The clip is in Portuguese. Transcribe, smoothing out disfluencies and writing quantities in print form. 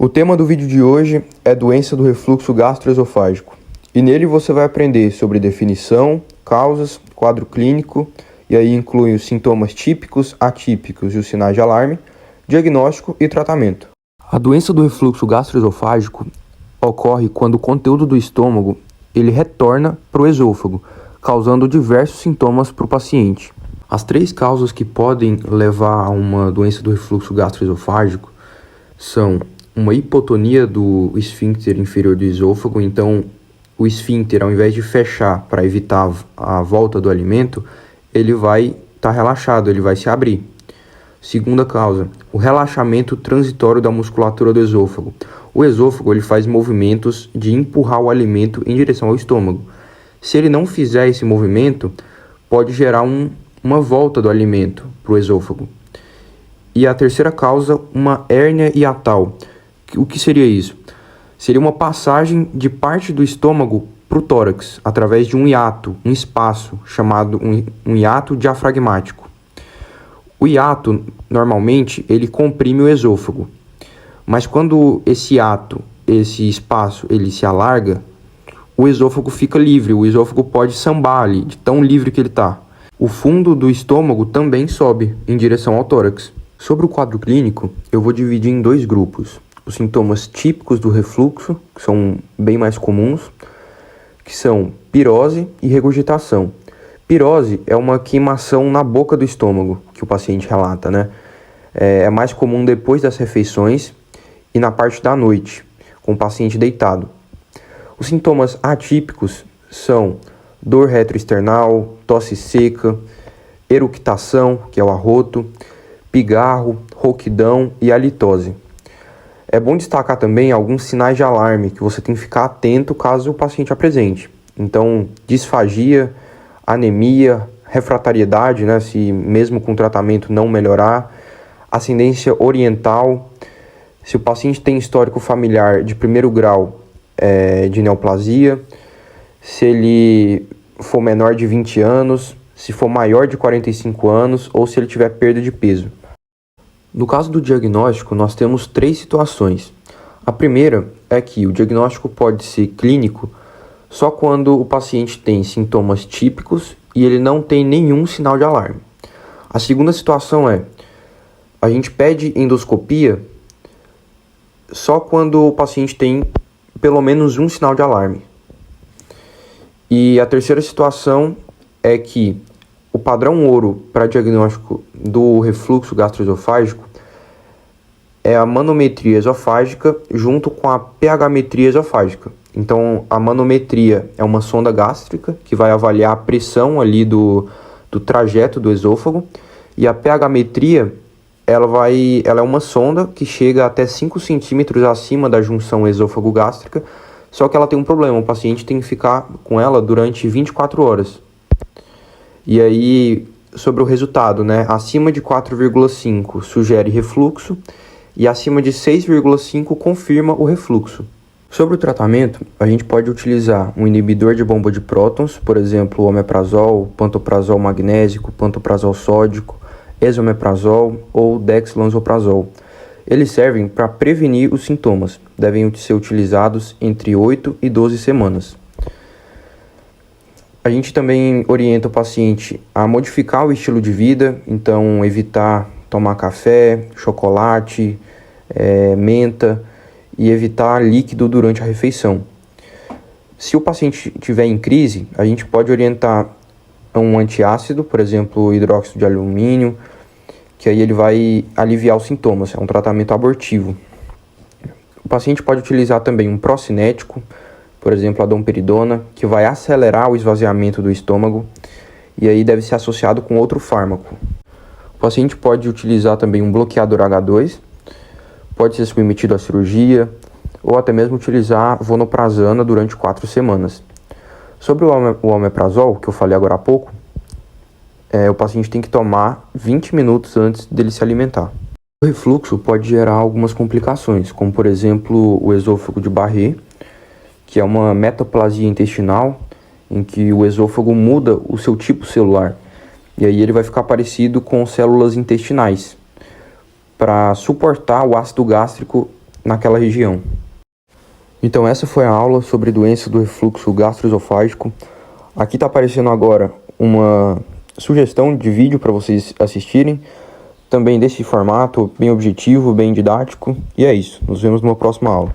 O tema do vídeo de hoje é doença do refluxo gastroesofágico. E nele você vai aprender sobre definição, causas, quadro clínico, e aí inclui os sintomas típicos, atípicos e os sinais de alarme, diagnóstico e tratamento. A doença do refluxo gastroesofágico ocorre quando o conteúdo do estômago ele retorna para o esôfago, causando diversos sintomas para o paciente. As três causas que podem levar a uma doença do refluxo gastroesofágico são uma hipotonia do esfíncter inferior do esôfago, então o esfíncter, ao invés de fechar para evitar a volta do alimento, ele vai estar relaxado, ele vai se abrir. Segunda causa, o relaxamento transitório da musculatura do esôfago. O esôfago ele faz movimentos de empurrar o alimento em direção ao estômago. Se ele não fizer esse movimento, pode gerar uma volta do alimento para o esôfago. E a terceira causa, uma hérnia hiatal. O que seria isso? Seria uma passagem de parte do estômago para o tórax, através de um hiato, um espaço, chamado um hiato diafragmático. O hiato, normalmente, ele comprime o esôfago. Mas quando esse hiato, esse espaço, ele se alarga, o esôfago fica livre, o esôfago pode sambar ali, de tão livre que ele está. O fundo do estômago também sobe em direção ao tórax. Sobre o quadro clínico, eu vou dividir em dois grupos. Os sintomas típicos do refluxo, que são bem mais comuns, que são pirose e regurgitação. Pirose é uma queimação na boca do estômago, que o paciente relata, né? É mais comum depois das refeições e na parte da noite, com o paciente deitado. Os sintomas atípicos são dor retroesternal, tosse seca, eructação, que é o arroto, pigarro, rouquidão e halitose. É bom destacar também alguns sinais de alarme que você tem que ficar atento caso o paciente apresente. Então, disfagia, anemia, refratariedade, né, se mesmo com tratamento não melhorar, ascendência oriental, se o paciente tem histórico familiar de primeiro grau de neoplasia, se ele for menor de 20 anos, se for maior de 45 anos ou se ele tiver perda de peso. No caso do diagnóstico, nós temos três situações. A primeira é que o diagnóstico pode ser clínico só quando o paciente tem sintomas típicos e ele não tem nenhum sinal de alarme. A segunda situação é, a gente pede endoscopia só quando o paciente tem pelo menos um sinal de alarme. E a terceira situação é que o padrão ouro para diagnóstico do refluxo gastroesofágico é a manometria esofágica junto com a pH-metria esofágica. Então, a manometria é uma sonda gástrica que vai avaliar a pressão ali do trajeto do esôfago, e a pH-metria ela é uma sonda que chega até 5 centímetros acima da junção esôfago-gástrica, só que ela tem um problema, o paciente tem que ficar com ela durante 24 horas. E aí, sobre o resultado, né? Acima de 4,5 sugere refluxo e acima de 6,5 confirma o refluxo. Sobre o tratamento, a gente pode utilizar um inibidor de bomba de prótons, por exemplo, omeprazol, pantoprazol magnésico, pantoprazol sódico, esomeprazol ou dexlansoprazol. Eles servem para prevenir os sintomas, devem ser utilizados entre 8 e 12 semanas. A gente também orienta o paciente a modificar o estilo de vida, então evitar tomar café, chocolate, menta e evitar líquido durante a refeição. Se o paciente estiver em crise, a gente pode orientar um antiácido, por exemplo, hidróxido de alumínio, que aí ele vai aliviar os sintomas, é um tratamento abortivo. O paciente pode utilizar também um procinético, por exemplo, a domperidona, que vai acelerar o esvaziamento do estômago e aí deve ser associado com outro fármaco. O paciente pode utilizar também um bloqueador H2, pode ser submetido à cirurgia ou até mesmo utilizar vonoprazana durante 4 semanas. Sobre o omeprazol, que eu falei agora há pouco, o paciente tem que tomar 20 minutos antes dele se alimentar. O refluxo pode gerar algumas complicações, como por exemplo o esôfago de Barré, que é uma metaplasia intestinal em que o esôfago muda o seu tipo celular. E aí ele vai ficar parecido com células intestinais. Para suportar o ácido gástrico naquela região. Então essa foi a aula sobre doença do refluxo gastroesofágico. Aqui está aparecendo agora uma sugestão de vídeo para vocês assistirem, também desse formato bem objetivo, bem didático. E é isso, nos vemos numa próxima aula.